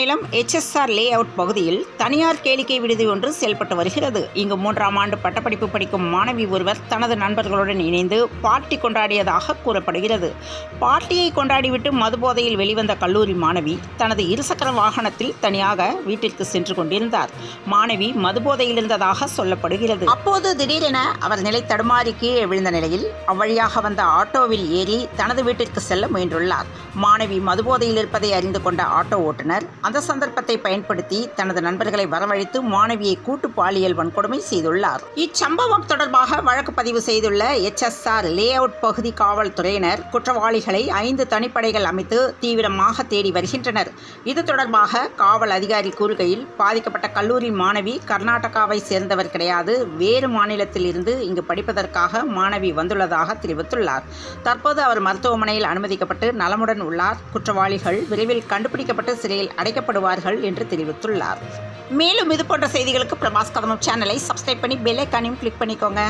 Salem HSR lay out பகுதியில் தனியார் கேளிக்கை விடுதி ஒன்று செயல்பட்டு வருகிறது. இங்கு 3ஆம் ஆண்டு பட்டப்படிப்பு படிக்கும் மாணவி ஒருவர் தனது நண்பர்களுடன் இணைந்து பார்ட்டி கொண்டாடியதாக கூறப்படுகிறது. பார்ட்டியை கொண்டாடிவிட்டு மதுபோதையில் வெளிவந்த கல்லூரி மாணவி தனது இருசக்கர வாகனத்தில் தனியாக வீட்டிற்கு சென்று கொண்டிருந்தார். மாணவி மதுபோதையில் இருந்ததாக சொல்லப்படுகிறது. அப்போது திடீரென அவர் நிலை தடுமாறி கீழே விழுந்த நிலையில் அவ்வழியாக வந்த ஆட்டோவில் ஏறி தனது வீட்டிற்கு செல்ல முயன்றுள்ளார். மாணவி மதுபோதையில் இருப்பதை அறிந்து கொண்ட ஆட்டோ ஓட்டுநர் அந்த சந்தர்ப்பத்தை பயன்படுத்தி தனது நண்பர்களை வரவழைத்து மாணவியை கூட்டு பாலியல் வன்கொடுமை செய்துள்ளார். இச்சம்பவம் தொடர்பாக வழக்கு பதிவு செய்துள்ள HSR லே அவுட் பகுதி காவல்துறையினர் குற்றவாளிகளை 5 தனிப்படைகள் அமைத்து தீவிரமாக தேடி வருகின்றனர். இது தொடர்பாக காவல் அதிகாரி கூறுகையில், பாதிக்கப்பட்ட கல்லூரி மாணவி கர்நாடகாவை சேர்ந்தவர் கிடையாது, வேறு மாநிலத்தில் இருந்து இங்கு படிப்பதற்காக மாணவி வந்துள்ளதாக தெரிவித்துள்ளார். தற்போது அவர் மருத்துவமனையில் அனுமதிக்கப்பட்டு நலமுடன் உள்ளார். குற்றவாளிகள் விரைவில் கண்டுபிடிக்கப்பட்டு சிறையில் அடைக்கப்படுவார்கள் என்று தெரிவித்துள்ளார். மேலும் இதுபோன்ற செய்திகளுக்கு பிரபாஸ் கதம்பம் சேனலை சப்ஸ்கிரைப் பண்ணி பெல் ஐகானையும் கிளிக் பண்ணிக்கோங்க.